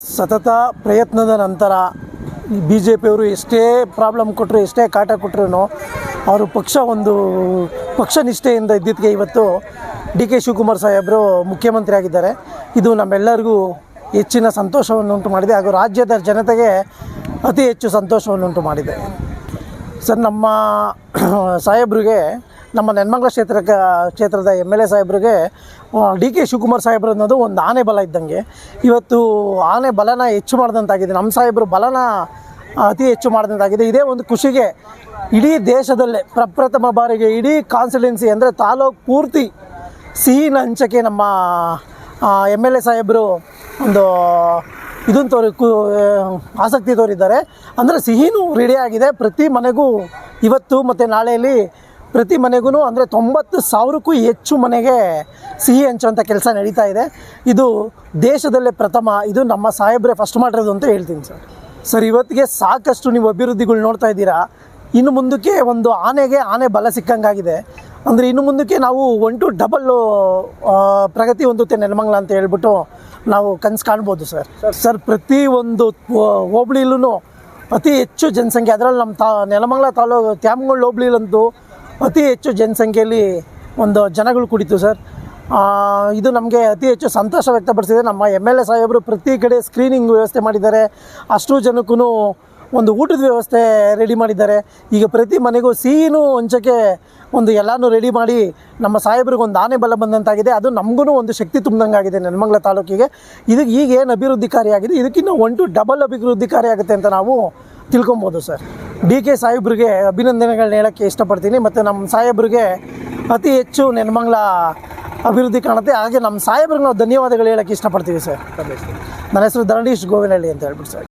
ಸತತ ಪ್ರಯತ್ನದ ನಂತರ ಬಿ ಜೆ ಪಿಯವರು ಎಷ್ಟೇ ಪ್ರಾಬ್ಲಮ್ ಕೊಟ್ಟರು, ಎಷ್ಟೇ ಕಾಟ ಕೊಟ್ಟರು, ಅವರು ಪಕ್ಷ ನಿಷ್ಠೆಯಿಂದ ಇದ್ದಿದ್ದಕ್ಕೆ ಇವತ್ತು ಡಿ ಕೆ ಶಿವಕುಮಾರ್ ಸಾಹೇಬರು ಮುಖ್ಯಮಂತ್ರಿ ಆಗಿದ್ದಾರೆ. ಇದು ನಮ್ಮೆಲ್ಲರಿಗೂ ಹೆಚ್ಚಿನ ಸಂತೋಷವನ್ನುಂಟು ಮಾಡಿದೆ ಹಾಗೂ ರಾಜ್ಯದ ಜನತೆಗೆ ಅತಿ ಹೆಚ್ಚು ಸಂತೋಷವನ್ನುಂಟು ಮಾಡಿದೆ. ಸರ್, ನಮ್ಮ ಸಾಹೇಬ್ರಿಗೆ, ನಮ್ಮ ನೆಲಮಂಗಲ ಕ್ಷೇತ್ರದ MLA ಸಾಹೇಬ್ರಿಗೆ ಡಿ ಕೆ ಶಿವಕುಮಾರ್ ಸಾಹೇಬ್ರು ಅನ್ನೋದು ಒಂದು ಆನೆ ಬಲ ಇದ್ದಂಗೆ. ಇವತ್ತು ಆನೆ ಬಲನ ಹೆಚ್ಚು ಮಾಡಿದಂತಾಗಿದೆ, ನಮ್ಮ ಸಾಹೇಬರು ಬಲನ ಅತಿ ಹೆಚ್ಚು ಮಾಡಿದಂತಾಗಿದೆ. ಇದೇ ಒಂದು ಖುಷಿಗೆ ಇಡೀ ದೇಶದಲ್ಲೇ ಪ್ರಪ್ರಥಮ ಬಾರಿಗೆ ಇಡೀ ಕಾನ್ಸ್ಟಿಟ್ಯೂನ್ಸಿ ಅಂದರೆ ತಾಲೂಕು ಪೂರ್ತಿ ಸಿಹಿನ ಹಂಚಕ್ಕೆ ನಮ್ಮ MLA ಸಾಹೇಬರು ಒಂದು ಇದನ್ನು ಆಸಕ್ತಿ ತೋರಿದ್ದಾರೆ. ಅಂದರೆ ಸಿಹಿನೂ ರೆಡಿಯಾಗಿದೆ. ಪ್ರತಿ ಮನೆಗೂ ಇವತ್ತು ಮತ್ತು ನಾಳೆಯಲ್ಲಿ ಪ್ರತಿ ಮನೆಗೂ ಅಂದರೆ 90,000ಕ್ಕೂ ಹೆಚ್ಚು ಮನೆಗೆ ಸಿಹಿ ಹಂಚುವಂಥ ಕೆಲಸ ನಡೀತಾ ಇದೆ. ಇದು ದೇಶದಲ್ಲೇ ಪ್ರಥಮ. ಇದು ನಮ್ಮ ಸಾಹೇಬ್ರೆ ಫಸ್ಟ್ ಮಾಡಿರೋದು ಅಂತ ಹೇಳ್ತೀನಿ ಸರ್. ಇವತ್ತಿಗೆ ಸಾಕಷ್ಟು ನೀವು ಅಭಿವೃದ್ಧಿಗಳು ನೋಡ್ತಾ ಇದ್ದೀರಾ. ಇನ್ನು ಮುಂದಕ್ಕೆ ಒಂದು ಆನೆ ಬಲ ಸಿಕ್ಕಂಗಾಗಿದೆ. ಅಂದರೆ ಇನ್ನು ಮುಂದಕ್ಕೆ ನಾವು 1 to 2 ಪ್ರಗತಿ ಹೊಂದುತ್ತೆ ನೆಲಮಂಗಲ ಅಂತ ಹೇಳ್ಬಿಟ್ಟು ನಾವು ಕನಸು ಕಾಣ್ಬೋದು ಸರ್. ಪ್ರತಿ ಒಂದು ಹೋಬಳಿಲೂ ಅತಿ ಹೆಚ್ಚು ಜನಸಂಖ್ಯೆ, ಅದರಲ್ಲಿ ನಮ್ಮ ನೆಲಮಂಗಲ ತಾಲೂಕು ತ್ಯಾಮಗೌಡ ಹೋಬಳಿಲಂತೂ ಅತಿ ಹೆಚ್ಚು ಜನಸಂಖ್ಯೆಯಲ್ಲಿ ಒಂದು ಜನಗಳು ಕುಡಿತು ಸರ್. ಇದು ನಮಗೆ ಅತಿ ಹೆಚ್ಚು ಸಂತೋಷ ವ್ಯಕ್ತಪಡಿಸಿದೆ. ನಮ್ಮ MLA ಸಾಹೇಬರು ಪ್ರತಿ ಕಡೆ ಸ್ಕ್ರೀನಿಂಗ್ ವ್ಯವಸ್ಥೆ ಮಾಡಿದ್ದಾರೆ. ಅಷ್ಟು ಜನಕ್ಕೂ ಒಂದು ಊಟದ ವ್ಯವಸ್ಥೆ ರೆಡಿ ಮಾಡಿದ್ದಾರೆ. ಈಗ ಪ್ರತಿ ಮನೆಗೂ ಸಿಹಿನೂ ಹಂಚೋಕ್ಕೆ ಒಂದು ಎಲ್ಲನೂ ರೆಡಿ ಮಾಡಿ ನಮ್ಮ ಸಾಹೇಬ್ರಿಗೆ ಒಂದು ಆನೆ ಬಲ ಬಂದಂತಾಗಿದೆ. ಅದು ನಮಗೂ ಒಂದು ಶಕ್ತಿ ತುಂಬಿದಂಗಾಗಿದೆ ನೆಲಮಂಗಲ ತಾಲೂಕಿಗೆ. ಇದಕ್ಕೆ ಈಗೇನು ಅಭಿವೃದ್ಧಿ ಕಾರ್ಯ ಆಗಿದೆ, ಇದಕ್ಕಿಂತ 1 to 2 ಅಭಿವೃದ್ಧಿ ಕಾರ್ಯ ಆಗುತ್ತೆ ಅಂತ ನಾವು ತಿಳ್ಕೊಬೋದು ಸರ್. ಡಿ ಕೆ ಸಾಹೇಬ್ರಿಗೆ ಅಭಿನಂದನೆಗಳನ್ನ ಹೇಳೋಕ್ಕೆ ಇಷ್ಟಪಡ್ತೀನಿ. ಮತ್ತು ನಮ್ಮ ಸಾಹೇಬ್ರಿಗೆ ಅತಿ ಹೆಚ್ಚು ನೆಲಮಂಗಲ ಅಭಿವೃದ್ಧಿ ಕಾಣುತ್ತೆ. ಹಾಗೆ ನಮ್ಮ ಸಾಹೇಬ್ರಿಗೆ ನಾವು ಧನ್ಯವಾದಗಳು ಹೇಳೋಕ್ಕೆ ಇಷ್ಟಪಡ್ತೀವಿ ಸರ್. ನನ್ನ ಹೆಸರು ಧರಣೀಶ್ ಗೋವಿನಹಳ್ಳಿ ಅಂತ ಹೇಳ್ಬಿಟ್ಟು ಸರ್.